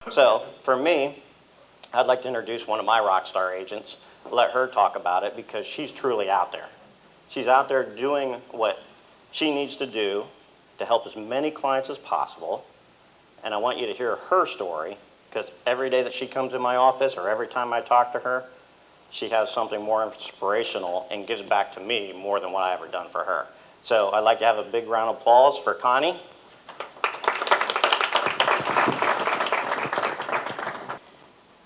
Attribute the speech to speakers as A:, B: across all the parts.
A: So for me, I'd like to introduce one of my rock star agents, let her talk about it because she's truly out there. She's out there doing what she needs to do to help as many clients as possible. And I want you to hear her story because every day that she comes in my office or every time I talk to her, she has something more inspirational and gives back to me more than what I ever done for her. So I'd like to have a big round of applause for Connie.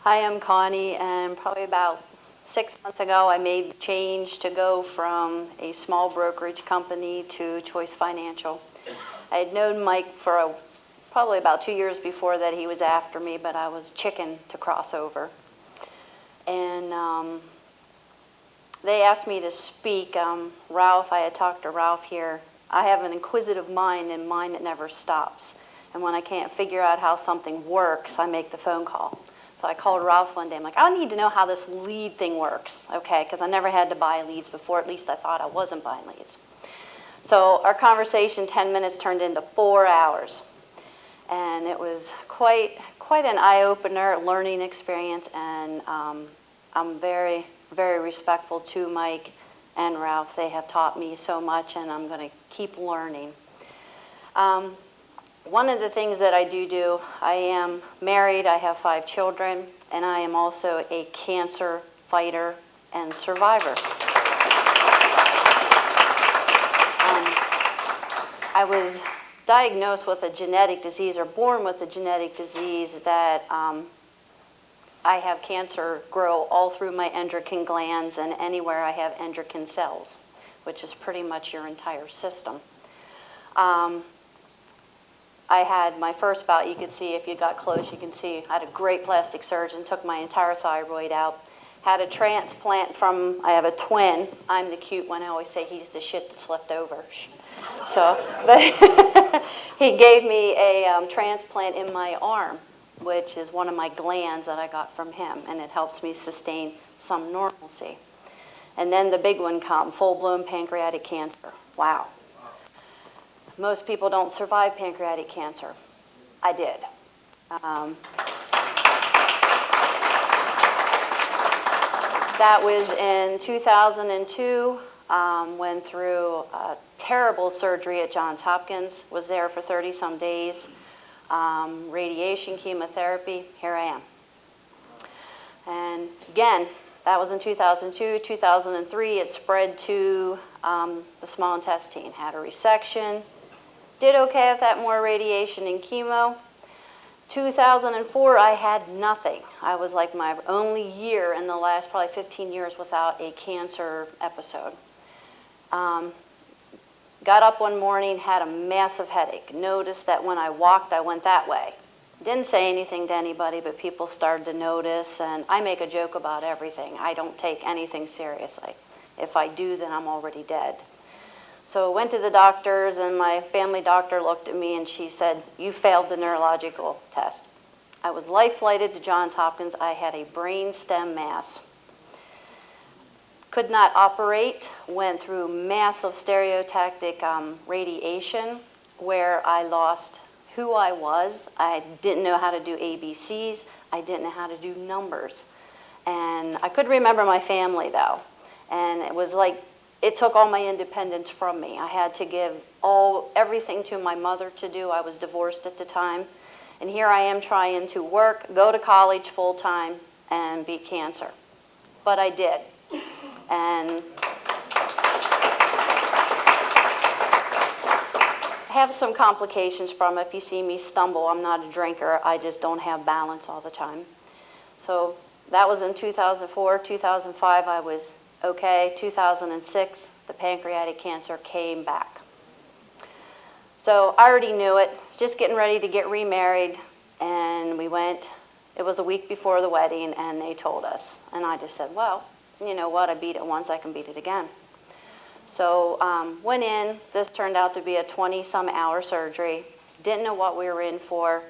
B: Hi, I'm Connie, and probably about 6 months ago I made the change to go from a small brokerage company to Choice Financial. I had known Mike for probably about 2 years before that. He was after me, but I was chicken to cross over. And they asked me to speak. Ralph, I had talked to Ralph here. I have an inquisitive mind and mind that never stops. And when I can't figure out how something works, I make the phone call. So I called Ralph one day. I'm like, I need to know how this lead thing works, okay? Because I never had to buy leads before. At least I thought I wasn't buying leads. So our conversation, 10 minutes, turned into 4 hours. And it was quite an eye-opener, learning experience. And I'm very, very respectful to Mike and Ralph. They have taught me so much, and I'm going to keep learning. One of the things that I do, I am married, I have 5 children, and I am also a cancer fighter and survivor. I was diagnosed with a genetic disease, or born with a genetic disease, that I have cancer grow all through my endocrine glands and anywhere I have endocrine cells, which is pretty much your entire system. I had my first bout. You could see, if you got close, you can see I had a great plastic surgeon, took my entire thyroid out, had a transplant from, I have a twin. I'm the cute one. I always say he's the shit that's left over. So, but he gave me a transplant in my arm, which is one of my glands that I got from him, and it helps me sustain some normalcy. And then the big one come, full-blown pancreatic cancer. Wow. Most people don't survive pancreatic cancer. I did. That was in 2002. Went through a terrible surgery at Johns Hopkins. Was there for 30-some days. Radiation, chemotherapy. Here I am. And again, that was in 2002. 2003, it spread to the small intestine. Had a resection. Did okay with that, more radiation and chemo. 2004, I had nothing. I was like my only year in the last probably 15 years without a cancer episode. Got up one morning, had a massive headache. Noticed that when I walked, I went that way. Didn't say anything to anybody, but people started to notice, and I make a joke about everything. I don't take anything seriously. If I do, then I'm already dead. So I went to the doctors, and my family doctor looked at me, and she said, you failed the neurological test. I was life-flighted to Johns Hopkins. I had a brain stem mass. Could not operate, went through massive stereotactic radiation, where I lost who I was. I didn't know how to do ABCs. I didn't know how to do numbers. And I could remember my family, though. And it was like, it took all my independence from me. I had to give everything to my mother to do. I was divorced at the time. And here I am trying to work, go to college full-time, and beat cancer. But I did. And I have some complications from it. If you see me stumble, I'm not a drinker. I just don't have balance all the time. So that was in 2004. 2005, I was okay. 2006, the pancreatic cancer came back. So I already knew it. Just getting ready to get remarried, and we went. It was a week before the wedding, and they told us. And I just said, well, you know what? I beat it once, I can beat it again. So went in. This turned out to be a 20-some hour surgery. Didn't know what we were in for.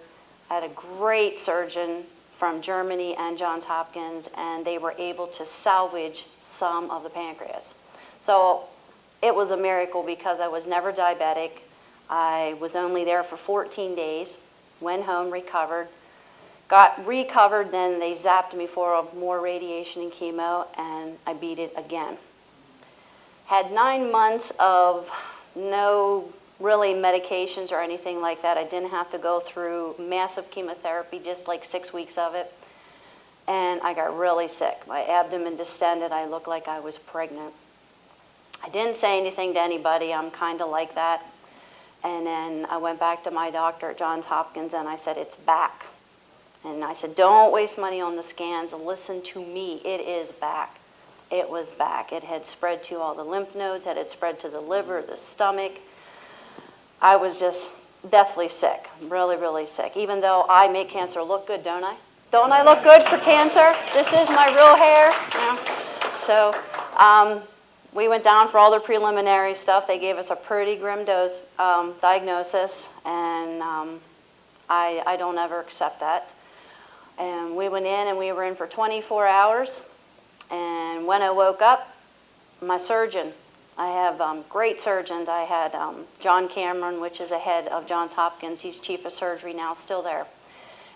B: I had a great surgeon from Germany and Johns Hopkins, and they were able to salvage some of the pancreas. So it was a miracle because I was never diabetic. I was only there for 14 days, went home, recovered, got recovered, then they zapped me for more radiation and chemo, and I beat it again. Had 9 months of no really medications or anything like that. I didn't have to go through massive chemotherapy, just like 6 weeks of it. And I got really sick. My abdomen distended. I looked like I was pregnant. I didn't say anything to anybody. I'm kind of like that. And then I went back to my doctor at Johns Hopkins, and I said, it's back. And I said, don't waste money on the scans. Listen to me. It is back. It was back. It had spread to all the lymph nodes. It had spread to the liver, the stomach. I was just deathly sick, really, really sick. Even though I make cancer look good, don't I? Don't I look good for cancer? This is my real hair. So we went down for all the preliminary stuff. They gave us a pretty grim diagnosis, and I don't ever accept that. And we went in, and we were in for 24 hours. And when I woke up, my surgeon, I have great surgeons. I had John Cameron, which is the head of Johns Hopkins. He's chief of surgery now, still there.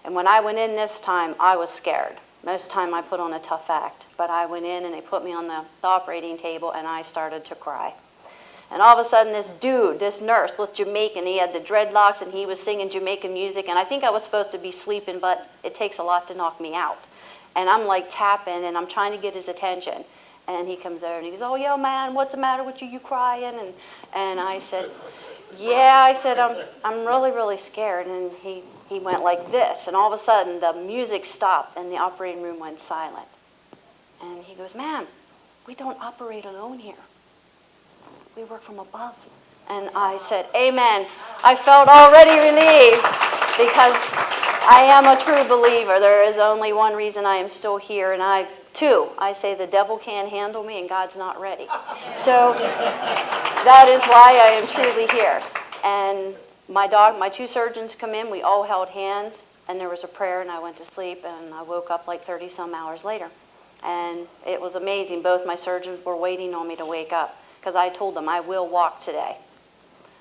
B: And when I went in this time, I was scared. Most time I put on a tough act. But I went in, and they put me on the operating table, and I started to cry. And all of a sudden, this dude, this nurse, was Jamaican. He had the dreadlocks, and he was singing Jamaican music. And I think I was supposed to be sleeping, but it takes a lot to knock me out. And I'm like tapping, and I'm trying to get his attention. And he comes over, and he goes, oh, yo, man, what's the matter with you? You crying? And I said, yeah, I said, I'm really, really scared. And he went like this. And all of a sudden, the music stopped, and the operating room went silent. And he goes, ma'am, we don't operate alone here. We work from above. And I said, amen. I felt already relieved, because I am a true believer. There is only one reason I am still here, and I say the devil can't handle me, and God's not ready. So that is why I am truly here. And my two surgeons come in, we all held hands, and there was a prayer, and I went to sleep, and I woke up like 30-some hours later. And it was amazing. Both my surgeons were waiting on me to wake up, because I told them I will walk today.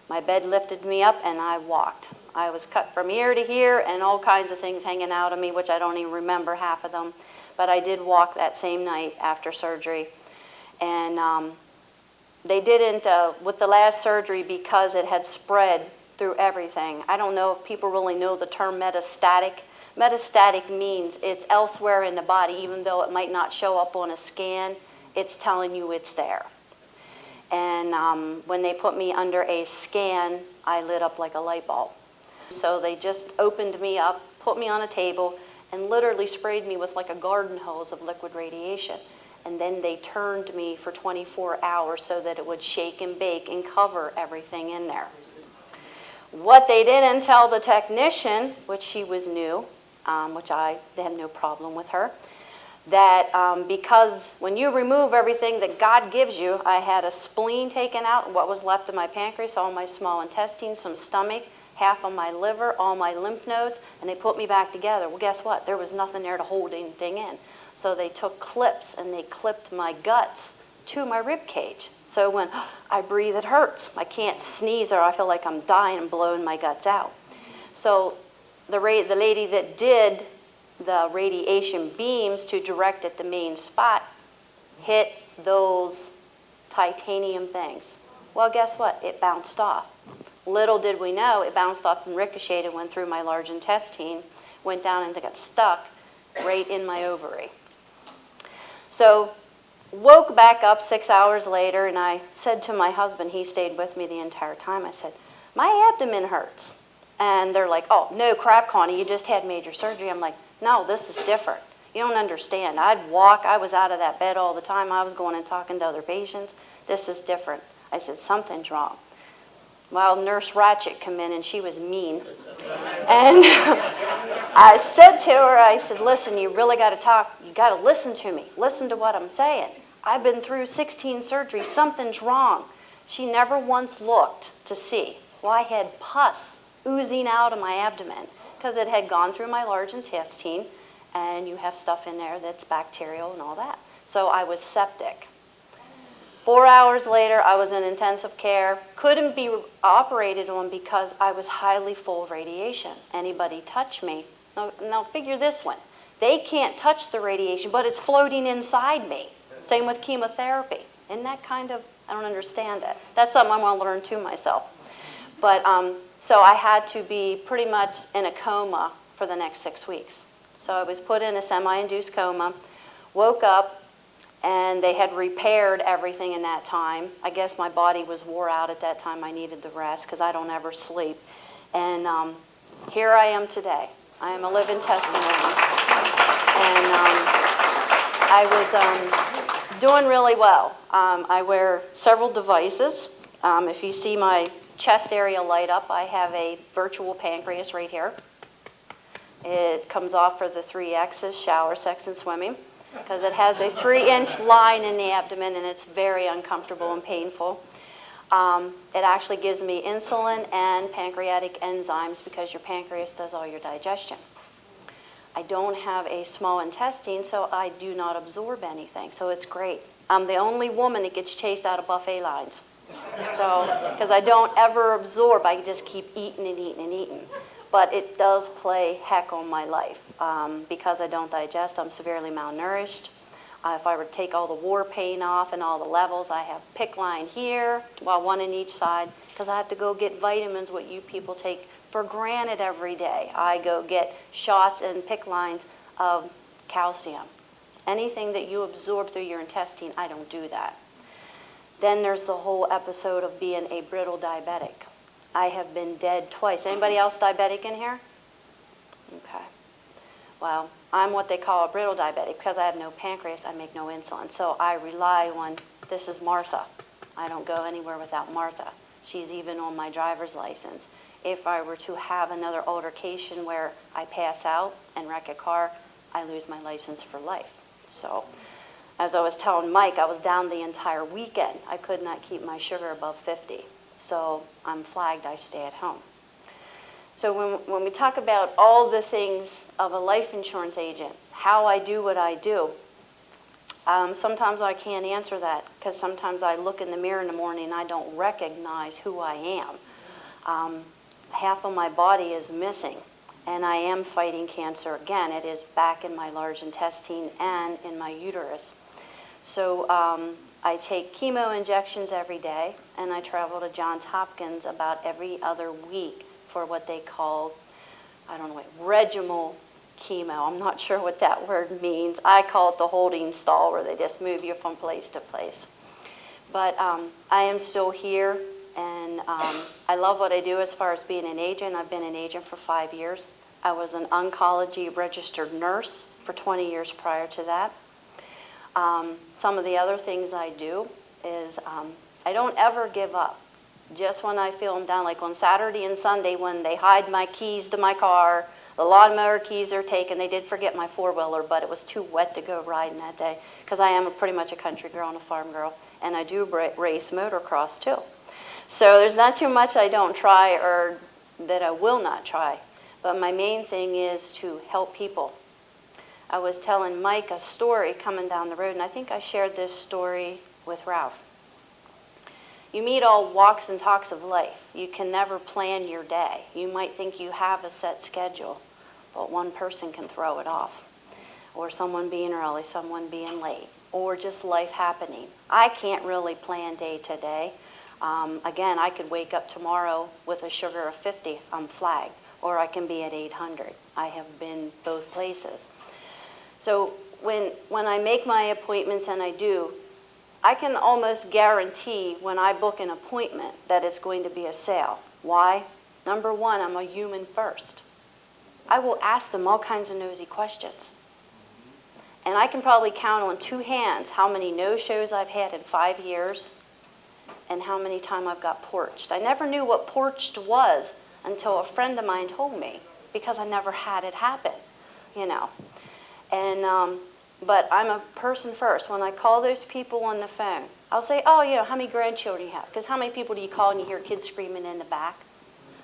B: My bed lifted me up, and I walked. I was cut from ear to here, and all kinds of things hanging out of me, which I don't even remember half of them. But I did walk that same night after surgery. And they didn't, with the last surgery, because it had spread through everything. I don't know if people really know the term metastatic. Metastatic means it's elsewhere in the body, even though it might not show up on a scan, it's telling you it's there. And when they put me under a scan, I lit up like a light bulb. So they just opened me up, put me on a table, and literally sprayed me with like a garden hose of liquid radiation. And then they turned me for 24 hours so that it would shake and bake and cover everything in there. What they didn't tell the technician, which she was new, they had no problem with her, that because when you remove everything that God gives you, I had a spleen taken out, what was left of my pancreas, all my small intestines, some stomach, half of my liver, all my lymph nodes, and they put me back together. Well, guess what? There was nothing there to hold anything in. So they took clips, and they clipped my guts to my rib cage. So when I breathe, it hurts. I can't sneeze, or I feel like I'm dying and blowing my guts out. So the lady that did the radiation beams to direct at the main spot hit those titanium things. Well, guess what? It bounced off. Little did we know, it bounced off and ricocheted, went through my large intestine, went down and got stuck right in my ovary. So woke back up 6 hours later, and I said to my husband, he stayed with me the entire time, I said, my abdomen hurts. And they're like, oh, no crap, Connie, you just had major surgery. I'm like, no, this is different. You don't understand. I'd walk, I was out of that bed all the time. I was going and talking to other patients. This is different. I said, something's wrong. Well, Nurse Ratchet come in, and she was mean. And I said to her, I said, listen, you really got to talk. You got to listen to me. Listen to what I'm saying. I've been through 16 surgeries. Something's wrong. She never once looked to see. Well, I had pus oozing out of my abdomen because it had gone through my large intestine, and you have stuff in there that's bacterial and all that. So I was septic. 4 hours later, I was in intensive care. Couldn't be operated on because I was highly full of radiation. Anybody touch me, Now figure this one. They can't touch the radiation, but it's floating inside me. Same with chemotherapy. Isn't that kind of, I don't understand it. That's something I want to learn too myself. But so I had to be pretty much in a coma for the next 6 weeks. So I was put in a semi-induced coma, woke up, and they had repaired everything in that time. I guess my body was wore out at that time. I needed the rest because I don't ever sleep. And here I am today. I am a living testimony. And I was doing really well. I wear several devices. If you see my chest area light up, I have a virtual pancreas right here. It comes off for the 3 X's, shower, sex, and swimming, because it has a 3-inch line in the abdomen, and it's very uncomfortable and painful. It actually gives me insulin and pancreatic enzymes because your pancreas does all your digestion. I don't have a small intestine, so I do not absorb anything, so it's great. I'm the only woman that gets chased out of buffet lines. So, because I don't ever absorb, I just keep eating and eating and eating. But it does play heck on my life. Because I don't digest, I'm severely malnourished. If I were to take all the war pain off and all the levels, I have PICC line here, well, 1 in each side, because I have to go get vitamins, what you people take for granted every day. I go get shots and PICC lines of calcium. Anything that you absorb through your intestine, I don't do that. Then there's the whole episode of being a brittle diabetic. I have been dead twice. Anybody else diabetic in here? Okay. Well, I'm what they call a brittle diabetic. Because I have no pancreas, I make no insulin. So I rely on, this is Martha. I don't go anywhere without Martha. She's even on my driver's license. If I were to have another altercation where I pass out and wreck a car, I lose my license for life. So, as I was telling Mike, I was down the entire weekend. I could not keep my sugar above 50. So I'm flagged, I stay at home. So when we talk about all the things of a life insurance agent, how I do what I do, sometimes I can't answer that because sometimes I look in the mirror in the morning and I don't recognize who I am. Half of my body is missing, and I am fighting cancer again. It is back in my large intestine and in my uterus. So I take chemo injections every day, and I travel to Johns Hopkins about every other week for what they call, I don't know what, regimental chemo. I'm not sure what that word means. I call it the holding stall, where they just move you from place to place. But I am still here, and I love what I do as far as being an agent. I've been an agent for 5 years. I was an oncology registered nurse for 20 years prior to that. Some of the other things I do is I don't ever give up. Just when I feel I'm down, like on Saturday and Sunday when they hide my keys to my car, the lawnmower keys are taken. They did forget my 4-wheeler, but it was too wet to go riding that day because I am pretty much a country girl and a farm girl, and I do race motocross too. So there's not too much I don't try or that I will not try, but my main thing is to help people. I was telling Mike a story coming down the road, and I think I shared this story with Ralph. You meet all walks and talks of life. You can never plan your day. You might think you have a set schedule, but one person can throw it off. Or someone being early, someone being late, or just life happening. I can't really plan day to day. Again, I could wake up tomorrow with a sugar of 50, I'm flagged, or I can be at 800. I have been both places. So when I make my appointments, and I do, I can almost guarantee when I book an appointment that it's going to be a sale. Why? Number one, I'm a human first. I will ask them all kinds of nosy questions. And I can probably count on 2 hands how many no-shows I've had in 5 years and how many times I've got porched. I never knew what porched was until a friend of mine told me, because I never had it happen, you know. And but I'm a person first. When I call those people on the phone, I'll say, oh, you know, how many grandchildren you have? Because how many people do you call and you hear kids screaming in the back?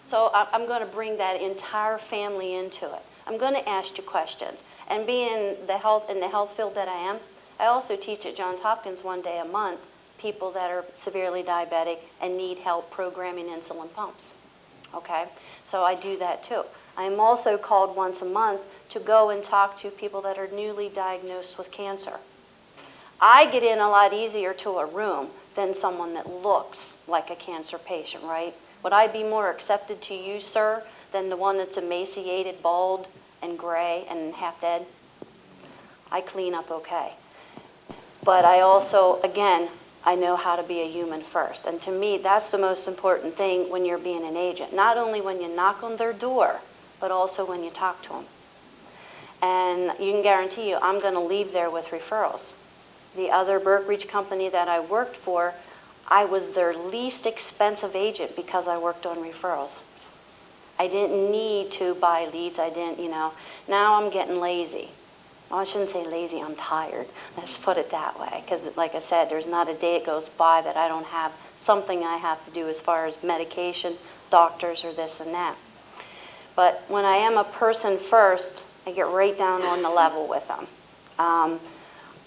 B: So I'm going to bring that entire family into it. I'm going to ask you questions. And being in the health field that I am, I also teach at Johns Hopkins 1 day a month people that are severely diabetic and need help programming insulin pumps okay? So I do that too. I am also called once a month to go and talk to people that are newly diagnosed with cancer. I get in a lot easier to a room than someone that looks like a cancer patient, right? Would I be more accepted to you, sir, than the one that's emaciated, bald, and gray, and half dead? I clean up okay. But I also, again, I know how to be a human first. And to me, that's the most important thing when you're being an agent. Not only when you knock on their door, but also when you talk to them. And you can guarantee you, I'm going to leave there with referrals. The other brokerage company that I worked for, I was their least expensive agent because I worked on referrals. I didn't need to buy leads. I didn't, Now I'm getting lazy. Well, I shouldn't say lazy, I'm tired. Let's put it that way. Because like I said, there's not a day that goes by that I don't have something I have to do as far as medication, doctors, or this and that. But when I am a person first, I get right down on the level with them.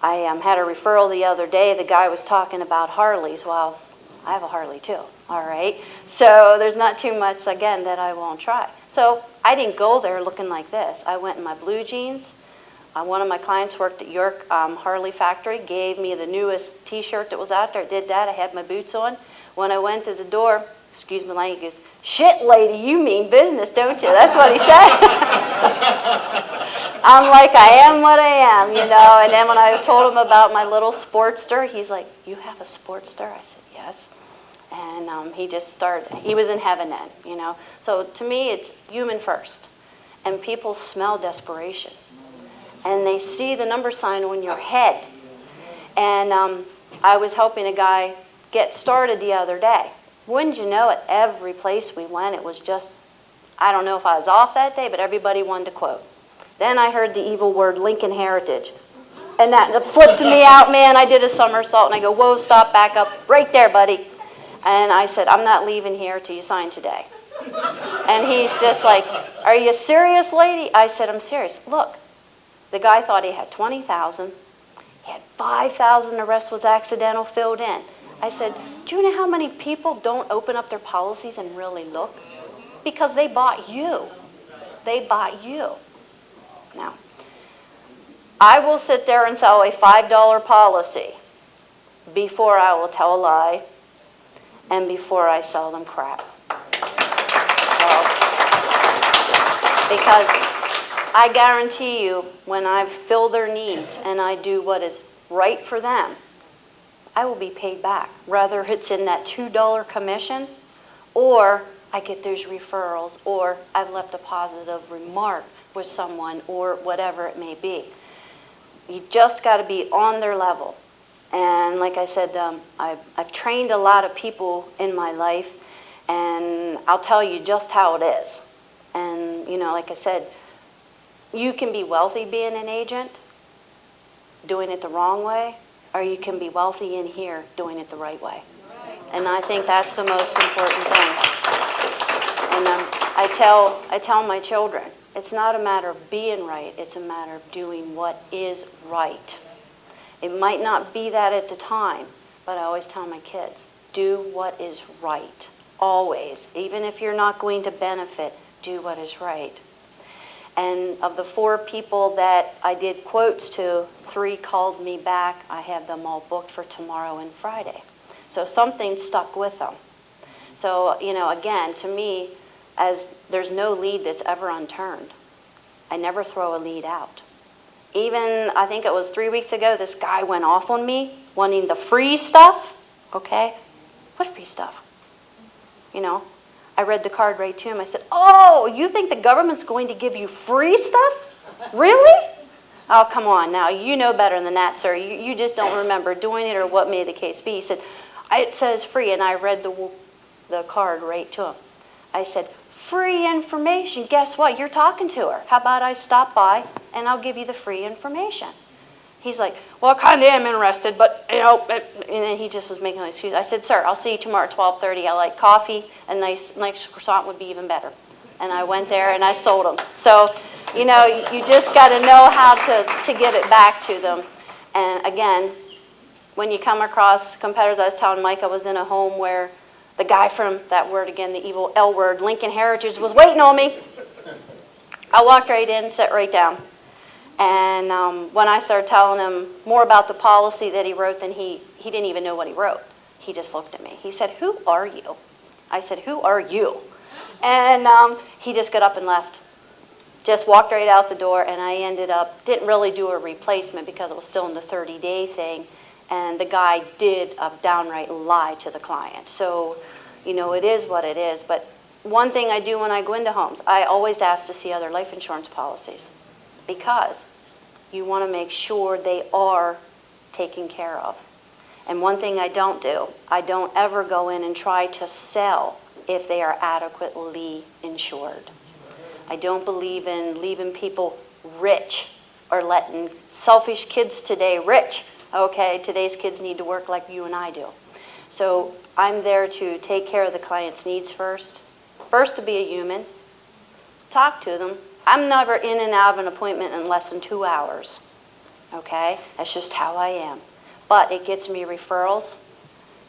B: I had a referral the other day. The guy was talking about Harleys. Well, I have a Harley too, all right? So there's not too much, again, that I won't try. So I didn't go there looking like this. I went in my blue jeans. One of my clients worked at York Harley factory, gave me the newest T-shirt that was out there. I did that. I had my boots on. When I went to the door, excuse my language, he goes, "Shit, lady, you mean business, don't you?" That's what he said. I'm like, I am what I am, And then when I told him about my little Sportster, he's like, "You have a Sportster?" I said, "Yes." And he just started, he was in heaven then, So to me, it's human first. And people smell desperation. And they see the number sign on your head. And I was helping a guy get started the other day. Wouldn't you know it, every place we went, it was just, I don't know if I was off that day, but everybody wanted to quote. Then I heard the evil word, Lincoln Heritage. And that flipped me out, man. I did a somersault, and I go, "Whoa, stop, back up, right there, buddy." And I said, "I'm not leaving here till you sign today." And he's just like, "Are you serious, lady?" I said, "I'm serious. Look, the guy thought he had 20,000. He had 5,000. The rest was accidental, filled in. I said, "Do you know how many people don't open up their policies and really look? Because they bought you. They bought you." Now, I will sit there and sell a $5 policy before I will tell a lie and before I sell them crap. Because I guarantee you, when I fill their needs and I do what is right for them, I will be paid back. Whether it's in that $2 commission, or I get those referrals, or I've left a positive remark with someone, or whatever it may be. You just got to be on their level. And like I said, I've trained a lot of people in my life, and I'll tell you just how it is. And, like I said, you can be wealthy being an agent, doing it the wrong way, or you can be wealthy in here doing it the right way. And I think that's the most important thing. And I tell my children, it's not a matter of being right, it's a matter of doing what is right. It might not be that at the time, but I always tell my kids, do what is right, always. Even if you're not going to benefit, do what is right. And of the 4 people that I did quotes to, 3 called me back. I have them all booked for tomorrow and Friday. So something stuck with them. So, again, to me, as there's no lead that's ever unturned. I never throw a lead out. Even, I think it was 3 weeks ago, this guy went off on me wanting the free stuff. Okay? What free stuff? I read the card right to him. I said, "Oh, you think the government's going to give you free stuff? Really? Oh, come on now. You know better than that, sir. You just don't remember doing it or what may the case be." He said, "It says free," and I read the card right to him. I said, "Free information. Guess what? You're talking to her. How about I stop by and I'll give you the free information?" He's like, "Well, I kind of am interested, but, and then he just was making an excuse. I said, "Sir, I'll see you tomorrow at 12:30. I like coffee. A nice croissant would be even better." And I went there and I sold them. So, you just got to know how to give it back to them. And again, when you come across competitors, I was telling Mike I was in a home where The guy from, that word again, the evil L word, Lincoln Heritage, was waiting on me. I walked right in, sat right down. And when I started telling him more about the policy that he wrote, then he didn't even know what he wrote. He just looked at me. He said, "Who are you?" I said, "Who are you?" And he just got up and left. Just walked right out the door, and I ended up, didn't really do a replacement because it was still in the 30-day thing, and the guy did a downright lie to the client. So, you know, it is what it is. But one thing I do when I go into homes, I always ask to see other life insurance policies, because you want to make sure they are taken care of. And one thing I don't do, I don't ever go in and try to sell if they are adequately insured. I don't believe in leaving people rich or letting selfish kids today rich. Okay, today's kids need to work like you and I do. So I'm there to take care of the client's needs first. First, to be a human, talk to them. I'm never in and out of an appointment in less than 2 hours. Okay, that's just how I am. But it gets me referrals,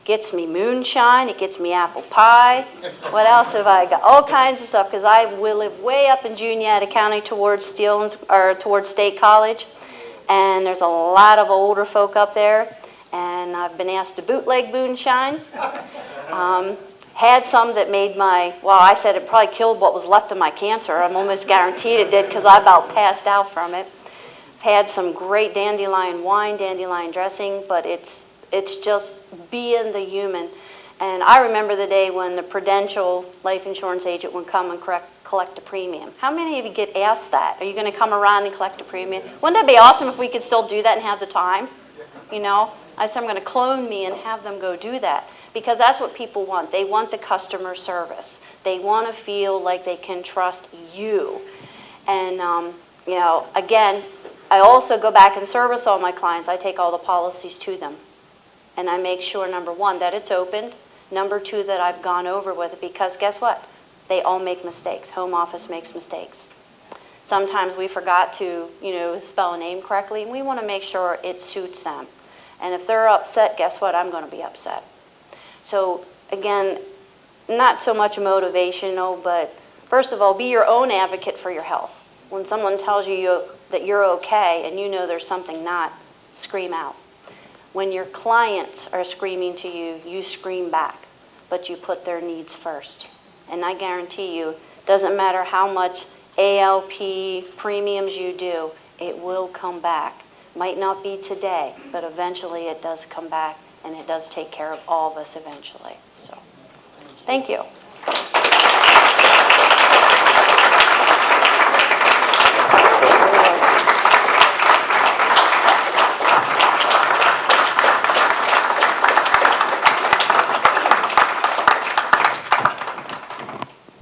B: gets me moonshine, it gets me apple pie. What else have I got? All kinds of stuff, because I will live way up in Juniata County towards towards State College, and there's a lot of older folk up there, and I've been asked to bootleg moonshine. Had some that made I said it probably killed what was left of my cancer. I'm almost guaranteed it did, because I about passed out from it. Had some great dandelion wine, dandelion dressing, but it's just being the human. And I remember the day when the Prudential life insurance agent would come and collect a premium. How many of you get asked that? Are you going to come around and collect a premium? Wouldn't that be awesome if we could still do that and have the time? You know, I said I'm going to clone me and have them go do that, because that's what people want. They want the customer service. They want to feel like they can trust you. And you know, again, I also go back and service all my clients. I take all the policies to them. And I make sure, number one, that it's opened. Number two, that I've gone over with it, because guess what? They all make mistakes. Home office makes mistakes. Sometimes we forgot to, you know, spell a name correctly, and we want to make sure it suits them. And if they're upset, guess what? I'm going to be upset. So again, not so much motivational, but first of all, be your own advocate for your health. When someone tells you that you're okay and you know there's something not, scream out. When your clients are screaming to you, you scream back, but you put their needs first. And I guarantee you, doesn't matter how much ALP premiums you do, it will come back. Might not be today, but eventually it does come back, and it does take care of all of us eventually. So, thank you.